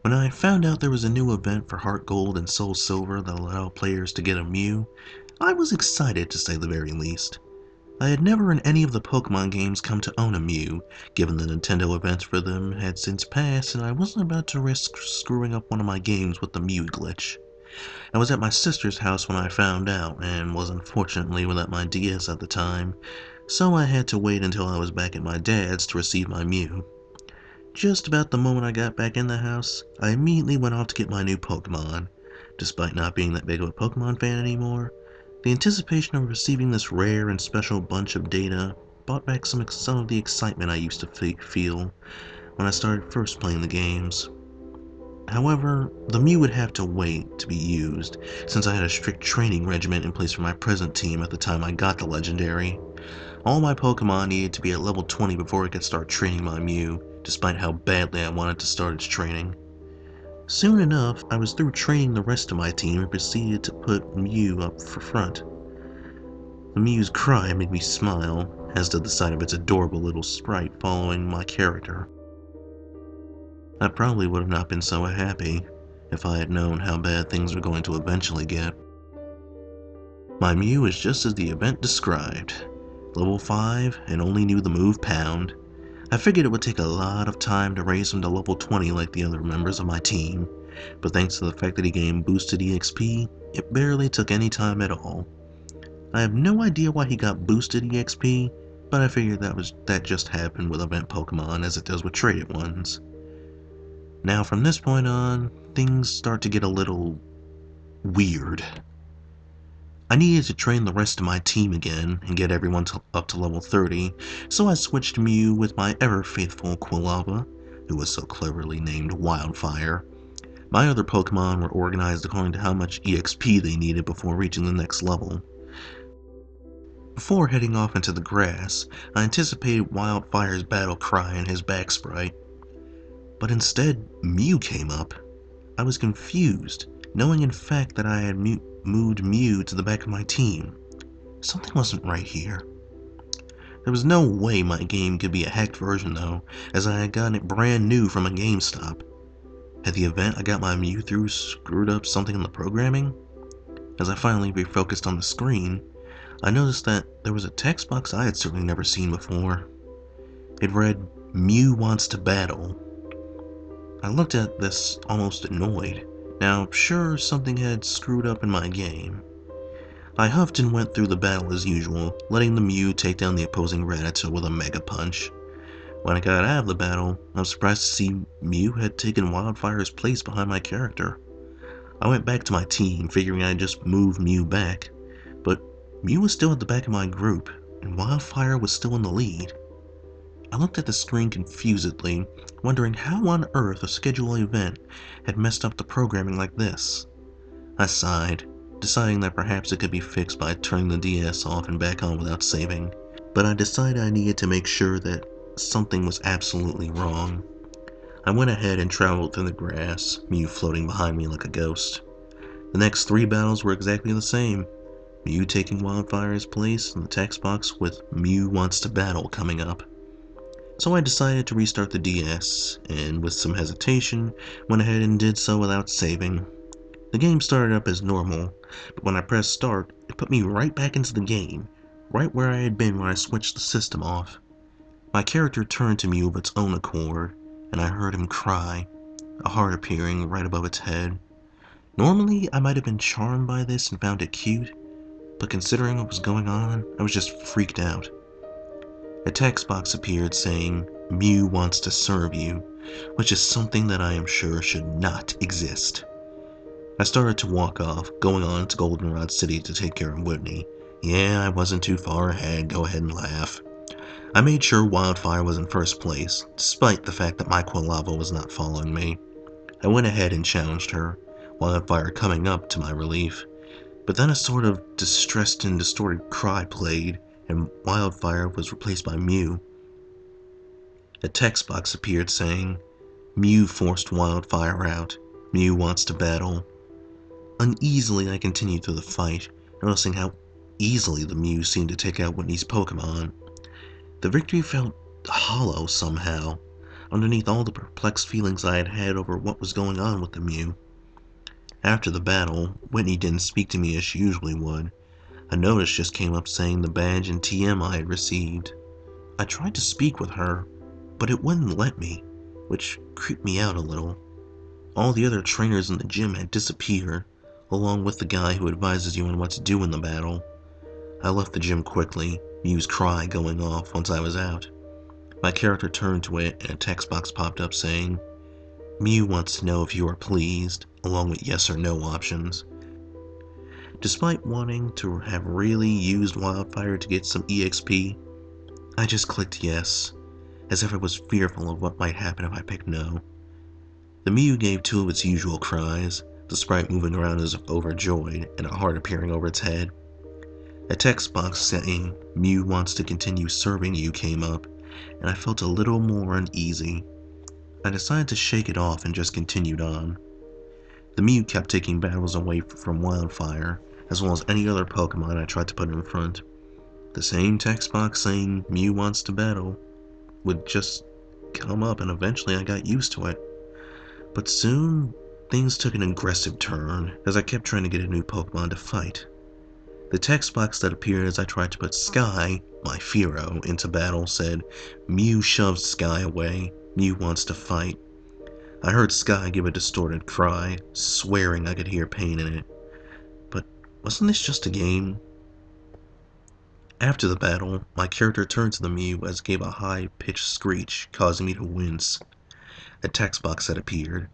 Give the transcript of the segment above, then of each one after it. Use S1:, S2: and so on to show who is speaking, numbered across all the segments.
S1: When I found out there was a new event for Heart Gold and Soul Silver that allowed players to get a Mew, I was excited to say the very least. I had never in any of the Pokemon games come to own a Mew, given the Nintendo events for them had since passed, and I wasn't about to risk screwing up one of my games with the Mew glitch. I was at my sister's house when I found out, and was unfortunately without my DS at the time, so I had to wait until I was back at my dad's to receive my Mew. Just about the moment I got back in the house, I immediately went off to get my new Pokemon. Despite not being that big of a Pokemon fan anymore, the anticipation of receiving this rare and special bunch of data brought back some of the excitement I used to feel when I started first playing the games. However, the Mew would have to wait to be used, since I had a strict training regimen in place for my present team at the time I got the Legendary. All my Pokemon needed to be at level 20 before I could start training my Mew, despite how badly I wanted to start its training. Soon enough, I was through training the rest of my team and proceeded to put Mew up for front. The Mew's cry made me smile, as did the sight of its adorable little sprite following my character. I probably would have not been so happy if I had known how bad things were going to eventually get. My Mew is just as the event described, level 5 and only knew the move Pound. I figured it would take a lot of time to raise him to level 20 like the other members of my team, but thanks to the fact that he gained boosted EXP, it barely took any time at all. I have no idea why he got boosted EXP, but I figured that just happened with event Pokemon as it does with traded ones. Now from this point on, things start to get a little weird. I needed to train the rest of my team again and get everyone up to level 30, so I switched Mew with my ever-faithful Quilava, who was so cleverly named Wildfire. My other Pokemon were organized according to how much EXP they needed before reaching the next level. Before heading off into the grass, I anticipated Wildfire's battle cry and his back sprite. But instead, Mew came up. I was confused, knowing in fact that I had moved Mew to the back of my team. Something wasn't right here. There was no way my game could be a hacked version though, as I had gotten it brand new from a Gamestop. Had the event I got my Mew through screwed up something in the programming? As I finally refocused on the screen, I noticed that there was a text box I had certainly never seen before. It read, "Mew wants to battle." I looked at this almost annoyed. Now, sure, something had screwed up in my game. I huffed and went through the battle as usual, letting the Mew take down the opposing Rattata with a Mega Punch. When I got out of the battle, I was surprised to see Mew had taken Wildfire's place behind my character. I went back to my team, figuring I'd just move Mew back, but Mew was still at the back of my group, and Wildfire was still in the lead. I looked at the screen confusedly, wondering how on earth a scheduled event had messed up the programming like this. I sighed, deciding that perhaps it could be fixed by turning the DS off and back on without saving, but I decided I needed to make sure that something was absolutely wrong. I went ahead and traveled through the grass, Mew floating behind me like a ghost. The next 3 battles were exactly the same, Mew taking Wildfire's place in the text box with "Mew wants to battle" coming up. So I decided to restart the DS, and with some hesitation, went ahead and did so without saving. The game started up as normal, but when I pressed start, it put me right back into the game, right where I had been when I switched the system off. My character turned to me of its own accord, and I heard him cry, a heart appearing right above its head. Normally, I might have been charmed by this and found it cute, but considering what was going on, I was just freaked out. A text box appeared saying, "Mew wants to serve you," which is something that I am sure should not exist. I started to walk off, going on to Goldenrod City to take care of Whitney. Yeah, I wasn't too far ahead, go ahead and laugh. I made sure Wildfire was in first place, despite the fact that my Quilava was not following me. I went ahead and challenged her, Wildfire coming up to my relief. But then a sort of distressed and distorted cry played, and Wildfire was replaced by Mew. A text box appeared saying, "Mew forced Wildfire out. Mew wants to battle." Uneasily, I continued through the fight, noticing how easily the Mew seemed to take out Whitney's Pokemon. The victory felt hollow somehow. underneath all the perplexed feelings I had had over what was going on with the Mew. After the battle, Whitney didn't speak to me as she usually would. A notice just came up saying the badge and TM I had received. I tried to speak with her, but it wouldn't let me, which creeped me out a little. All the other trainers in the gym had disappeared, along with the guy who advises you on what to do in the battle. I left the gym quickly, Mew's cry going off once I was out. My character turned to it and a text box popped up saying, Mew wants to know if you are pleased, along with yes or no options. Despite wanting to have really used Wildfire to get some EXP, I just clicked yes, as if I was fearful of what might happen if I picked no. The Mew gave two of its usual cries, the sprite moving around as if overjoyed and a heart appearing over its head. A text box saying Mew wants to continue serving you came up, and I felt a little more uneasy. I decided to shake it off and just continued on. The Mew kept taking battles away from Wildfire, as well as any other Pokemon I tried to put in front. The same text box saying Mew wants to battle would just come up, and eventually I got used to it. But soon, things took an aggressive turn as I kept trying to get a new Pokemon to fight. The text box that appeared as I tried to put Sky, my Fearow, into battle said, Mew shoves Sky away, Mew wants to fight. I heard Sky give a distorted cry, swearing I could hear pain in it. But wasn't this just a game? After the battle, my character turned to the Mew as it gave a high-pitched screech, causing me to wince. A text box had appeared.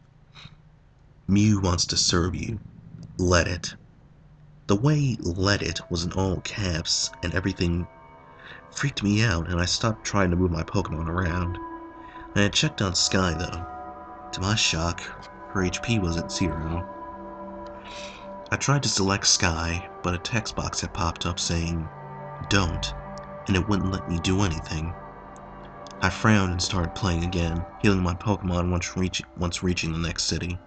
S1: Mew wants to serve you. Let it. The way let it was in all caps, and everything freaked me out, and I stopped trying to move my Pokemon around. I had checked on Sky, though. To my shock, her HP was at 0. I tried to select Sky, but a text box had popped up saying, Don't, and it wouldn't let me do anything. I frowned and started playing again, healing my Pokemon once reaching the next city.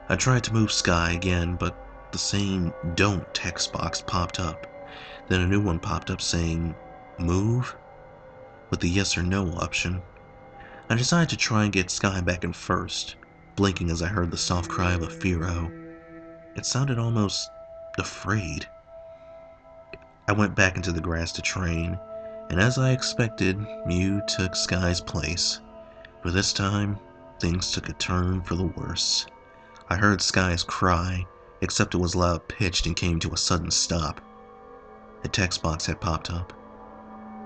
S1: I tried to move Sky again, but the same Don't text box popped up. Then a new one popped up saying, Move? With the yes or no option. I decided to try and get Sky back in first, blinking as I heard the soft cry of a Fearow. It sounded almost afraid. I went back into the grass to train, and as I expected, Mew took Sky's place. But this time, things took a turn for the worse. I heard Sky's cry, except it was loud-pitched and came to a sudden stop. A text box had popped up.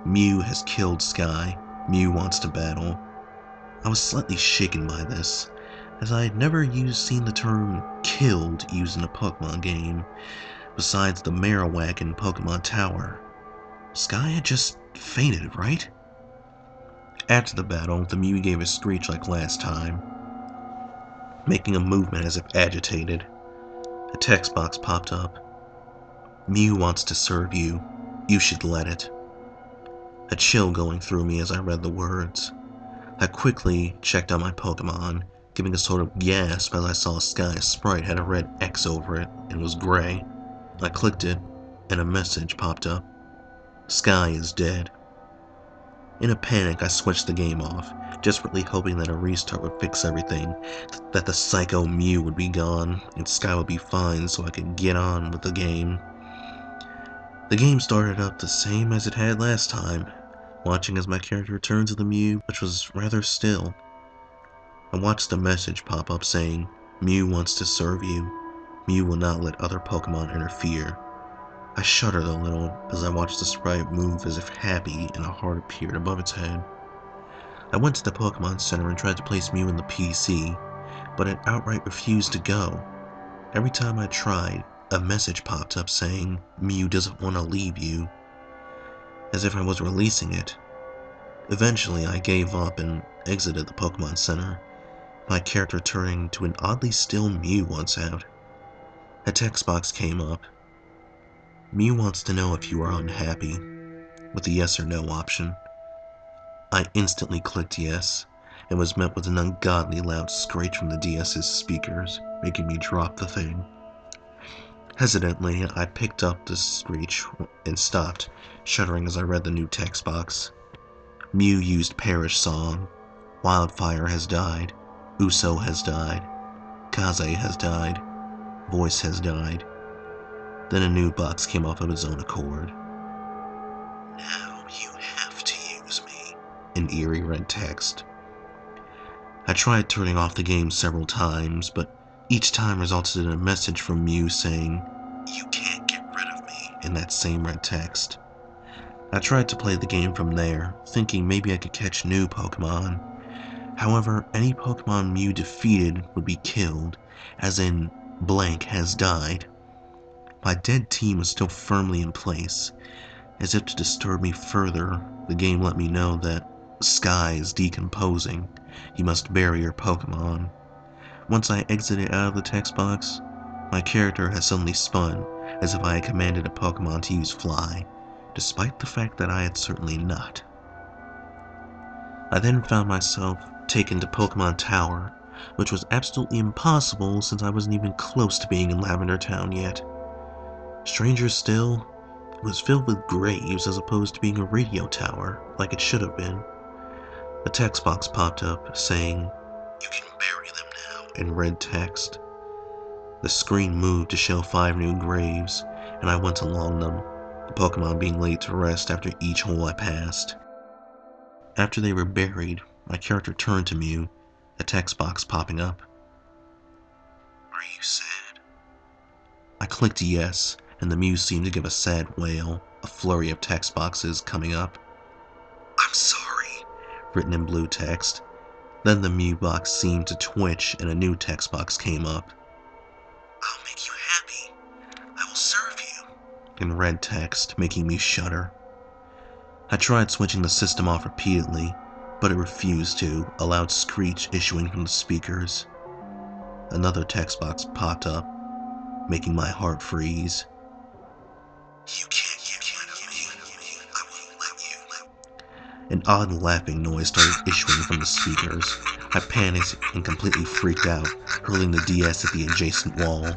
S1: Mew has killed Sky. Mew wants to battle. I was slightly shaken by this, as I had never seen the term killed used in a Pokemon game, besides the Marowak in Pokemon Tower. Sky had just fainted, right? After the battle, the Mew gave a screech like last time, making a movement as if agitated. A text box popped up. Mew wants to serve you. You should let it. A chill going through me as I read the words. I quickly checked on my Pokemon, giving a sort of gasp as I saw Sky's sprite had a red X over it and was gray. I clicked it, and a message popped up. Sky is dead. In a panic, I switched the game off, desperately hoping that a restart would fix everything, that the psycho Mew would be gone, and Sky would be fine so I could get on with the game. The game started up the same as it had last time, watching as my character turned to the Mew, which was rather still. I watched the message pop up saying, Mew wants to serve you. Mew will not let other Pokemon interfere. I shuddered a little as I watched the sprite move as if happy and a heart appeared above its head. I went to the Pokemon Center and tried to place Mew in the PC, but it outright refused to go. Every time I tried, a message popped up saying, Mew doesn't want to leave you, as if I was releasing it. Eventually, I gave up and exited the Pokemon Center, my character turning to an oddly still Mew once out. A text box came up. Mew wants to know if you are unhappy, with the yes or no option. I instantly clicked yes, and was met with an ungodly loud screech from the DS's speakers, making me drop the thing. Hesitantly, I picked up the screech and stopped, shuddering as I read the new text box. Mew used Perish Song. Wildfire has died, Uso has died, Kaze has died, Voice has died. Then a new box came off of its own accord. Now you have to use me, in eerie red text. I tried turning off the game several times, but each time resulted in a message from Mew saying, "You can't get rid of me," in that same red text. I tried to play the game from there, thinking maybe I could catch new Pokemon. However, any Pokemon Mew defeated would be killed, as in, blank has died. My dead team was still firmly in place. As if to disturb me further, the game let me know that Sky is decomposing. You must bury your Pokemon. Once I exited out of the text box, my character has suddenly spun, as if I had commanded a Pokemon to use Fly, despite the fact that I had certainly not. I then found myself taken to Pokemon Tower, which was absolutely impossible since I wasn't even close to being in Lavender Town yet. Stranger still, it was filled with graves as opposed to being a radio tower, like it should have been. A text box popped up saying, "You can bury them now," in red text. The screen moved to show 5 new graves, and I went along them, the Pokemon being laid to rest after each hole I passed. After they were buried, my character turned to Mew, a text box popping up. "Are you sad?" I clicked yes, and the Mew seemed to give a sad wail, a flurry of text boxes coming up. "I'm sorry," written in blue text. Then the Mew box seemed to twitch and a new text box came up. "I'll make you happy. I will serve you," in red text, making me shudder. I tried switching the system off repeatedly, but it refused to, a loud screech issuing from the speakers. Another text box popped up, making my heart freeze. "You can't get rid of me. I won't let you." An odd laughing noise started issuing from the speakers. I panicked and completely freaked out, hurling the DS at the adjacent wall.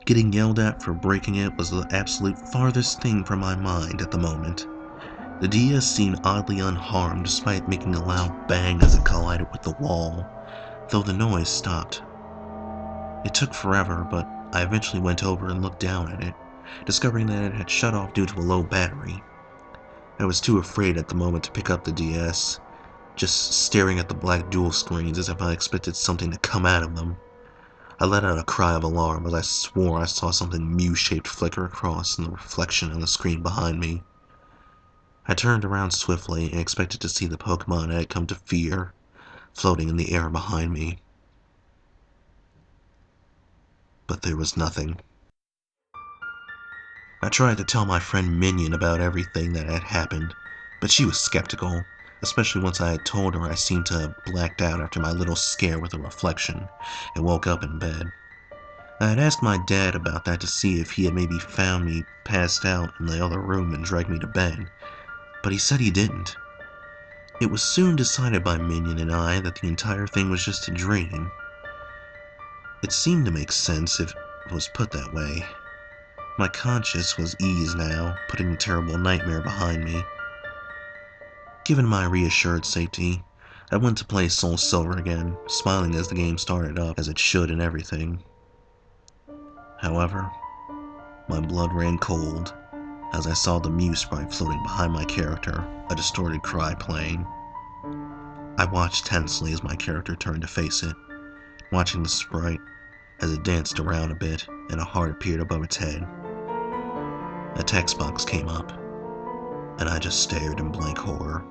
S1: Getting yelled at for breaking it was the absolute farthest thing from my mind at the moment. The DS seemed oddly unharmed despite making a loud bang as it collided with the wall, though the noise stopped. It took forever, but I eventually went over and looked down at it, discovering that it had shut off due to a low battery. I was too afraid at the moment to pick up the DS, just staring at the black dual screens as if I expected something to come out of them. I let out a cry of alarm as I swore I saw something Mew-shaped flicker across in the reflection on the screen behind me. I turned around swiftly and expected to see the Pokemon I had come to fear, floating in the air behind me. But there was nothing. I tried to tell my friend Minion about everything that had happened, but she was skeptical, especially once I had told her I seemed to have blacked out after my little scare with the reflection, and woke up in bed. I had asked my dad about that to see if he had maybe found me passed out in the other room and dragged me to bed, but he said he didn't. It was soon decided by Minion and I that the entire thing was just a dream. It seemed to make sense if it was put that way. My conscience was eased now, putting the terrible nightmare behind me. Given my reassured safety, I went to play Soul Silver again, smiling as the game started up, as it should and everything. However, my blood ran cold as I saw the Mew sprite floating behind my character, a distorted cry playing. I watched tensely as my character turned to face it, watching the sprite as it danced around a bit and a heart appeared above its head. A text box came up, and I just stared in blank horror.